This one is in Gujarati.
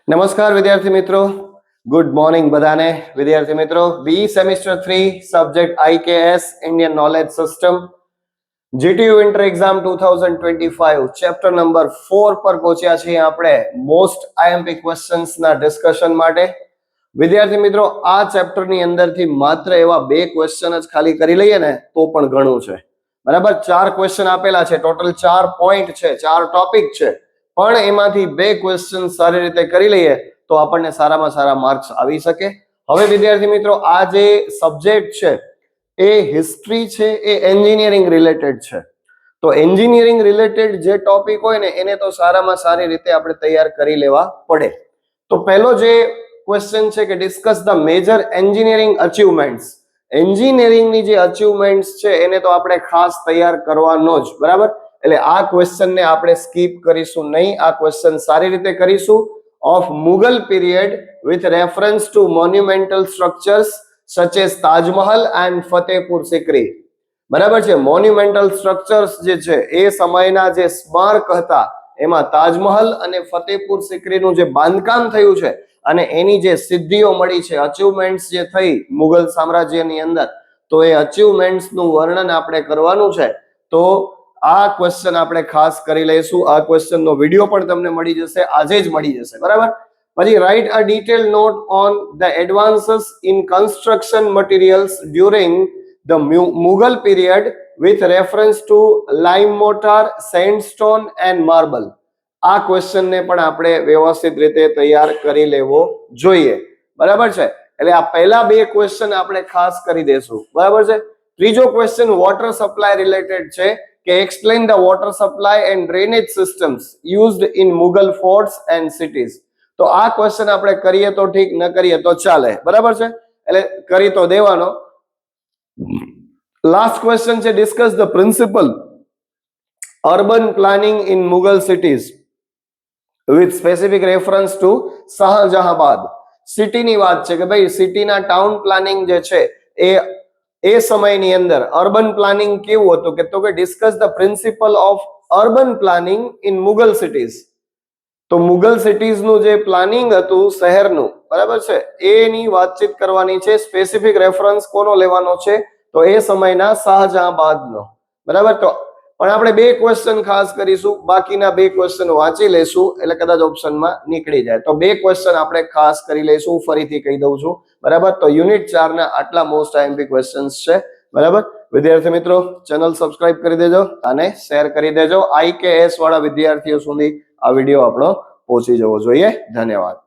નમસ્કાર વિદ્યાર્થી મિત્રો, ગુડ મોર્નિંગ બધાને. વિદ્યાર્થી મિત્રો, B semester 3 subject IKS Indian knowledge system GTU inter exam 2025 chapter number 4 પર પહોંચ્યા છીએ આપણે મોસ્ટ IMP ક્વેશ્ચન્સ ના ડિસ્કશન માટે. વિદ્યાર્થી મિત્રો, આ ચેપ્ટર ની અંદરથી માત્ર એવા બે ક્વેશ્ચન જ ખાલી કરી લઈએ ને તો પણ ઘણું છે. બરાબર, 4 ક્વેશ્ચન આપેલા છે, ટોટલ 4 પોઈન્ટ છે, 4 ટોપિક છે, પણ એમાંથી બે ક્વેશ્ચન સારી રીતે કરી લઈએ તો આપણને સારામાં સારા માર્ક્સ આવી શકે. હવે વિદ્યાર્થી મિત્રો, આ જે સબ્જેક્ટ છે એ હિસ્ટ્રી છે, એ એન્જિનિયરિંગ રિલેટેડ છે. તો એન્જિનિયરિંગ રિલેટેડ જે ટોપિક હોય ને એને તો સારામાં સારી રીતે આપણે તૈયાર કરી લેવા પડે. તો પહેલો જે ક્વેશ્ચન છે કે discuss the major engineering achievements. એન્જિનિયરિંગની જે અચીવમેન્ટ્સ છે એને તો આપણે ખાસ તૈયાર કરવાનો જ, બરાબર. એટલે આ ક્વેશ્ચન ને આપણે સ્કીપ કરીશું નહીં, આ ક્વેશ્ચન સારી રીતે કરીશું. Of Mughal period with reference to monumental structures such as Taj Mahal and Fatehpur Sikri. બરાબર છે, મોન્યુમેન્ટલ સ્ટ્રક્ચર્સ જે છે એ સમયના જે સ્મારક હતા એમાં તાજમહલ અને ફતેહપુર સિકરીનું જે બાંધકામ થયું છે અને એની જે સિદ્ધિઓ મળી છે, અચીવમેન્ટ્સ જે થઈ મુગલ સામ્રાજ્યની અંદર, તો એ અચીવમેન્ટ્સ નું વર્ણન આપણે કરવાનું છે. તો આ ક્વેશ્ચન આપણે ખાસ કરી લઈશું. આ ક્વેશ્ચન નો વિડીયો પણ તમને મળી જશે, આજે જ મળી જશે, બરાબર. પછી write a detail note on the advances in construction materials during the Mughal period with reference to lime mortar, sandstone and marble. આ ક્વેશ્ચન ને પણ આપણે વ્યવસ્થિત રીતે તૈયાર કરી લેવો જોઈએ, બરાબર છે. એટલે આ પહેલા બે ક્વેશ્ચન આપણે ખાસ કરી દેશું, બરાબર છે. ત્રીજો ક્વેશ્ચન વોટર સપ્લાય રિલેટેડ છે કે explain the water supply and drainage systems used in Mughal forts and cities. તો આ ક્વેશ્ચન આપણે કરીએ તો ઠીક, ન કરીએ તો ચાલે, બરાબર છે. એટલે કરી તો દેવાનો. લાસ્ટ ક્વેશ્ચન છે discuss the principal urban planning in Mughal cities with specific reference to Shahjahanabad. સિટીની વાત છે કે ભાઈ સિટીના ટાઉન પ્લાનિંગ જે છે એ સમયની અંદર અર્બન પ્લાનિંગ કેવું હતું, કે તો કે discuss the principal of urban planning in Mughal cities. તો મુગલ સિટીઝ નું જે પ્લાનિંગ હતું શહેરનું, બરાબર છે, એની વાતચીત કરવાની છે. સ્પેસિફિક રેફરન્સ કોનો લેવાનો છે, તો એ સમયના શાહજહાબાદનો, બરાબર. તો પણ આપણે બે ક્વેશ્ચન ખાસ કરીશું, બાકીના બે ક્વેશ્ચન વાંચી લઈશું એટલે કદાચ ઓપ્શનમાં નીકળી જાય. તો બે ક્વેશ્ચન આપણે ખાસ કરી લઈશું, ફરીથી કહી દઉં છું, બરાબર. તો યુનિટ 4 ના આટલા મોસ્ટ આઈએમપી ક્વેશ્ચન્સ છે, બરાબર. વિદ્યાર્થી મિત્રો, ચેનલ સબસ્ક્રાઇબ કરી દેજો અને શેર કરી દેજો. IKS વાળા વિદ્યાર્થીઓ સુધી આ વિડીયો આપણો પહોંચી જવો જોઈએ. ધન્યવાદ.